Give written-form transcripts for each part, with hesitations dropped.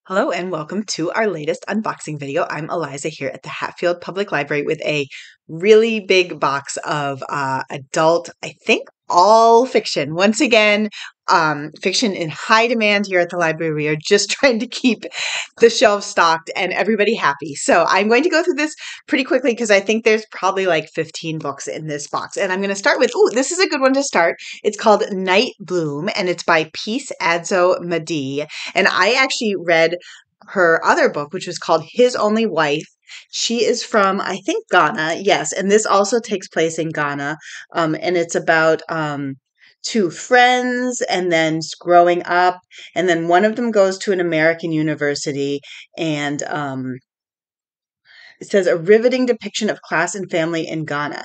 Hello and welcome to our latest unboxing video. I'm Eliza here at the Hatfield Public Library with a really big box of adult, I think all fiction. Once again, fiction in high demand here at the library. We are just trying to keep the shelves stocked and everybody happy. So I'm going to go through this pretty quickly because I think there's probably like 15 books in this box. And I'm going to start with, this is a good one to start. It's called Nightbloom and it's by Peace Adzo Medie. And I actually read her other book, which was called His Only Wife. She is from, I think, Ghana. Yes. And this also takes place in Ghana. And it's about two friends and then growing up. And then one of them goes to an American university and it says a riveting depiction of class and family in Ghana.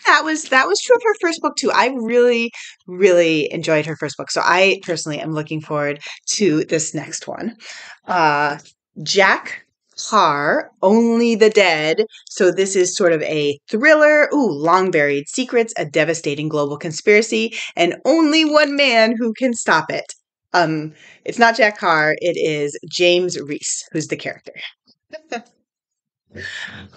That was true of her first book too. I really enjoyed her first book. So I personally am looking forward to this next one. Jack Carr, Only the Dead. So this is sort of a thriller. Long buried secrets, a devastating global conspiracy, and only one man who can stop it. It's not Jack Carr, it is James Reese, who's the character.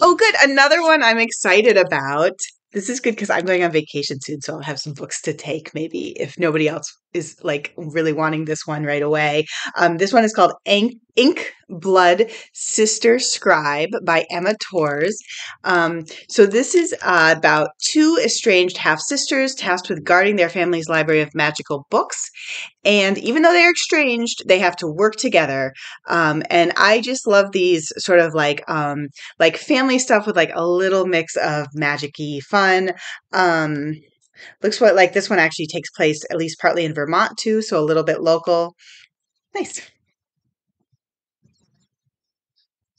Oh, good. Another one I'm excited about. This is good because I'm going on vacation soon, so I'll have some books to take maybe if nobody else is like really wanting this one right away. This one is called Ink Blood Sister Scribe by Emma Torzs. So this is about two estranged half-sisters tasked with guarding their family's library of magical books. And even though they're estranged, they have to work together. And I just love these sort of like family stuff with like a little mix of magic-y fun. Looks like this one actually takes place at least partly in Vermont too, so a little bit local. Nice.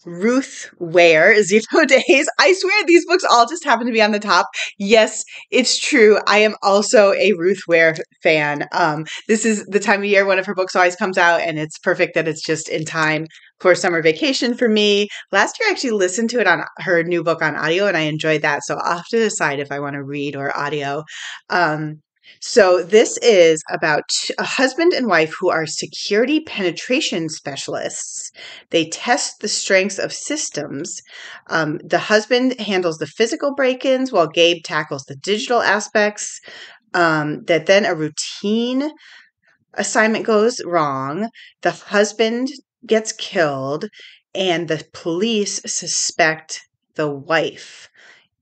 Ruth Ware, Zero Days. I swear these books all just happen to be on the top. Yes, it's true. I am also a Ruth Ware fan. This is the time of year one of her books always comes out, and it's perfect that it's just in time for summer vacation for me. Last year I actually listened to it on her new book on audio, and I enjoyed that. So I'll have to decide if I want to read or audio. So this is about a husband and wife who are security penetration specialists. They test the strengths of systems. The husband handles the physical break-ins while Gabe tackles the digital aspects. That then a routine assignment goes wrong. The husband gets killed and the police suspect the wife.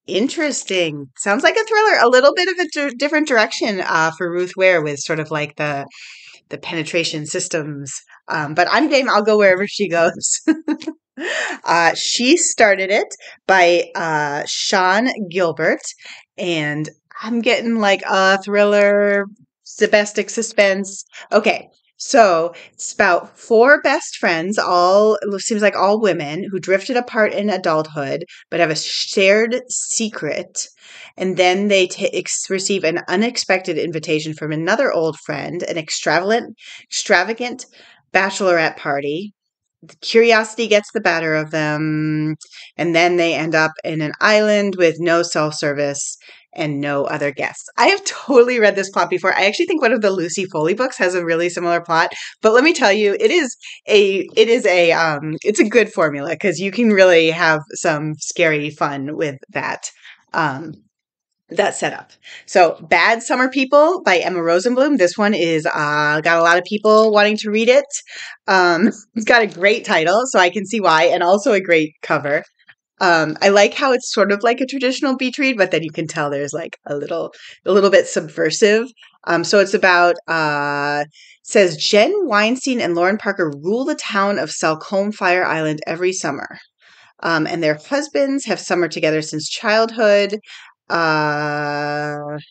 Interesting. Sounds like a thriller. A little bit of a different direction for Ruth Ware with sort of like the penetration systems. But I'm game. I'll go wherever she goes. She Started It by Sean Gilbert. And I'm getting like a thriller, domestic suspense. Okay. So it's about four best friends, it seems like all women, who drifted apart in adulthood, but have a shared secret. And then they receive an unexpected invitation from another old friend, an extravagant bachelorette party. Curiosity gets the better of them, and then they end up in an island with no self-service and no other guests. I have totally read this plot before. I actually think one of the Lucy Foley books has a really similar plot, but let me tell you, it's a good formula because you can really have some scary fun with that. That setup. So Bad Summer People by Emma Rosenblum. This one is got a lot of people wanting to read it. It's got a great title, so I can see why, and also a great cover. I like how it's sort of like a traditional beach read, but then you can tell there's like a little bit subversive. So it's about says Jen Weinstein and Lauren Parker rule the town of Salcombe Fire Island every summer. And their husbands have summered together since childhood. And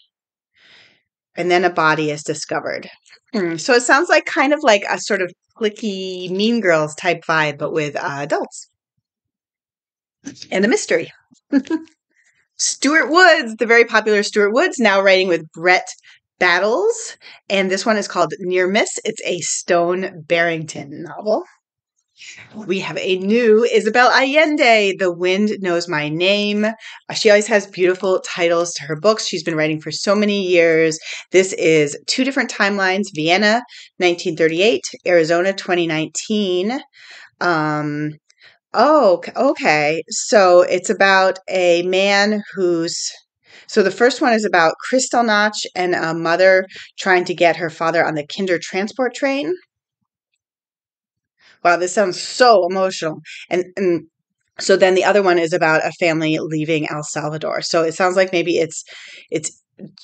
then a body is discovered. So it sounds like kind of like a sort of cliquey Mean Girls type vibe, but with adults. And a mystery. Stuart Woods, the very popular Stuart Woods, now writing with Brett Battles. And this one is called Near Miss. It's a Stone Barrington novel. We have a new Isabel Allende, The Wind Knows My Name. She always has beautiful titles to her books. She's been writing for so many years. This is two different timelines, Vienna, 1938, Arizona, 2019. Oh, okay. So it's about a man so the first one is about Kristallnacht and a mother trying to get her father on the Kinder transport train. Wow, this sounds so emotional. And so then the other one is about a family leaving El Salvador. So it sounds like maybe it's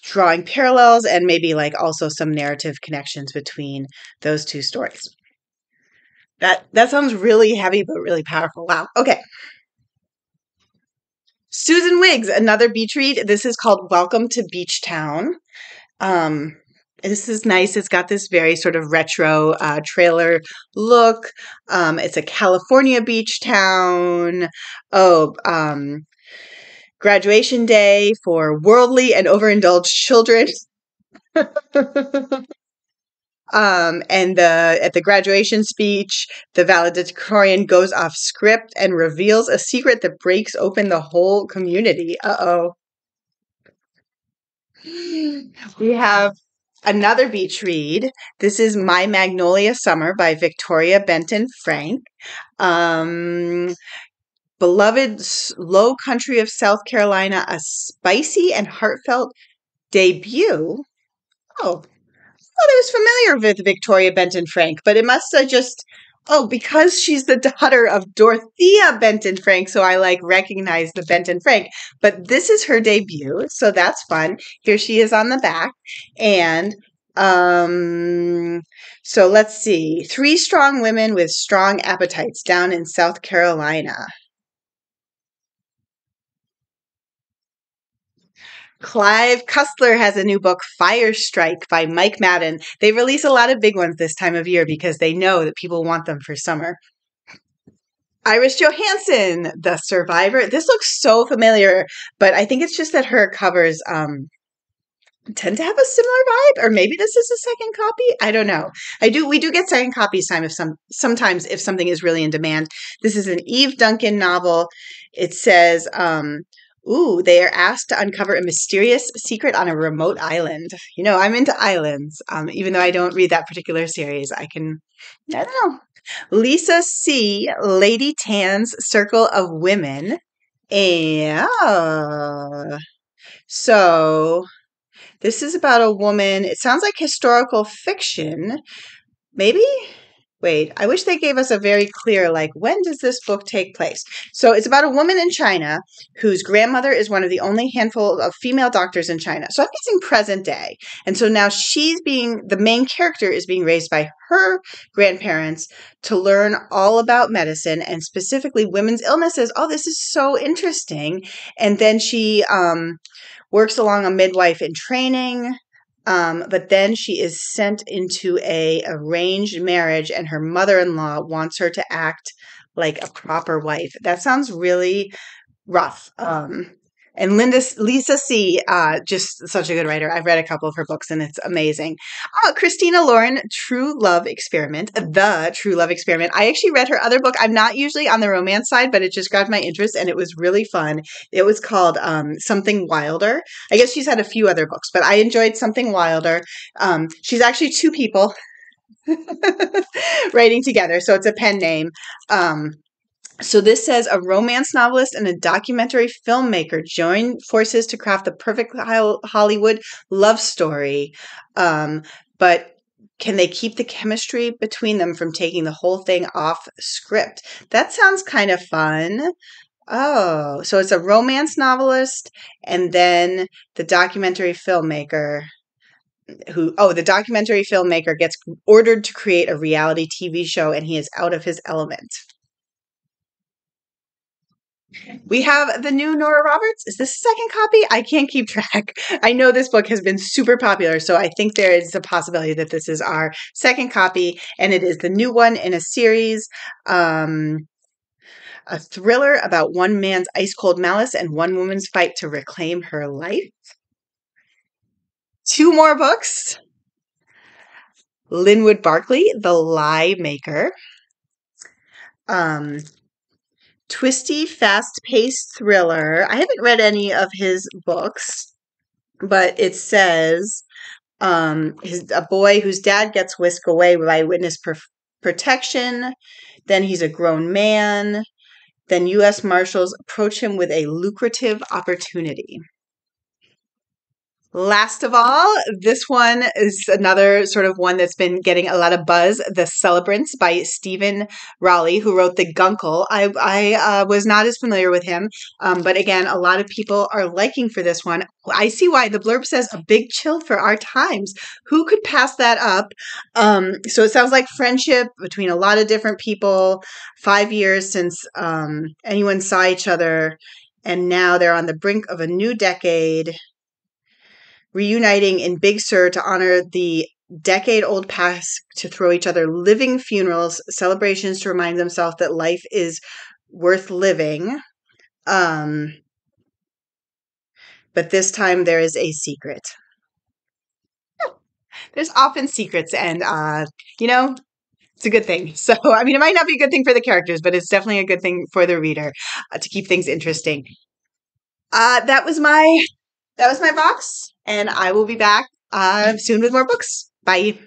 drawing parallels and maybe like also some narrative connections between those two stories. That sounds really heavy but really powerful. Wow. Okay. Susan Wiggs, another beach read. This is called Welcome to Beach Town. Um, this is nice. It's got this very sort of retro trailer look. It's a California beach town. Oh, graduation day for worldly and overindulged children. And at the graduation speech, the valedictorian goes off script and reveals a secret that breaks open the whole community. Uh-oh. We have another beach read. This is My Magnolia Summer by Victoria Benton Frank. Beloved low country of South Carolina, a spicy and heartfelt debut. Oh, thought I was familiar with Victoria Benton Frank, but it must have just, because she's the daughter of Dorothea Benton Frank, so I like recognize the Benton Frank. But this is her debut, so that's fun. Here she is on the back. And so let's see. 3 strong women with strong appetites down in South Carolina. Clive Cussler has a new book, Fire Strike by Mike Maden. They release a lot of big ones this time of year because they know that people want them for summer. Iris Johansen, The Survivor. This looks so familiar, but I think it's just that her covers tend to have a similar vibe, or maybe this is a second copy. I don't know. We do get second copies sometimes if something is really in demand. This is an Eve Duncan novel. It says, they are asked to uncover a mysterious secret on a remote island. You know, I'm into islands. Even though I don't read that particular series, I don't know. Lisa C., Lady Tan's Circle of Women. And so this is about a woman. It sounds like historical fiction. Maybe? Wait, I wish they gave us a very clear, like, when does this book take place? So it's about a woman in China whose grandmother is one of the only handful of female doctors in China. So I'm guessing present day. And so now the main character is being raised by her grandparents to learn all about medicine and specifically women's illnesses. Oh, this is so interesting. And then she works along a midwife in training. But then she is sent into a arranged marriage and her mother-in-law wants her to act like a proper wife. That sounds really rough. And Lisa C., just such a good writer. I've read a couple of her books and it's amazing. Christina Lauren, True Love Experiment, The True Love Experiment. I actually read her other book. I'm not usually on the romance side, but it just grabbed my interest and it was really fun. It was called Something Wilder. I guess she's had a few other books, but I enjoyed Something Wilder. She's actually 2 people writing together, so it's a pen name. So this says a romance novelist and a documentary filmmaker join forces to craft the perfect Hollywood love story. But can they keep the chemistry between them from taking the whole thing off script? That sounds kind of fun. Oh, so it's a romance novelist and then the documentary filmmaker gets ordered to create a reality TV show and he is out of his element. We have the new Nora Roberts. Is this a second copy? I can't keep track. I know this book has been super popular, so I think there is a possibility that this is our second copy, and it is the new one in a series. A thriller about one man's ice-cold malice and one woman's fight to reclaim her life. 2 more books. Linwood Barclay, The Lie Maker. um, twisty, fast-paced thriller. I haven't read any of his books, but it says a boy whose dad gets whisked away by witness protection. Then he's a grown man. Then U.S. Marshals approach him with a lucrative opportunity. Last of all, this one is another sort of one that's been getting a lot of buzz. The Celebrants by Stephen Rowley, who wrote The Guncle. I was not as familiar with him, but again, a lot of people are liking for this one. I see why. The blurb says a big chill for our times. Who could pass that up? So it sounds like friendship between a lot of different people. 5 years since anyone saw each other, and now they're on the brink of a new decade, reuniting in Big Sur to honor the decade-old past, to throw each other living funerals, celebrations to remind themselves that life is worth living. But this time there is a secret. There's often secrets, and it's a good thing. So, I mean, it might not be a good thing for the characters, but it's definitely a good thing for the reader to keep things interesting. That was my box, and I will be back soon with more books. Bye.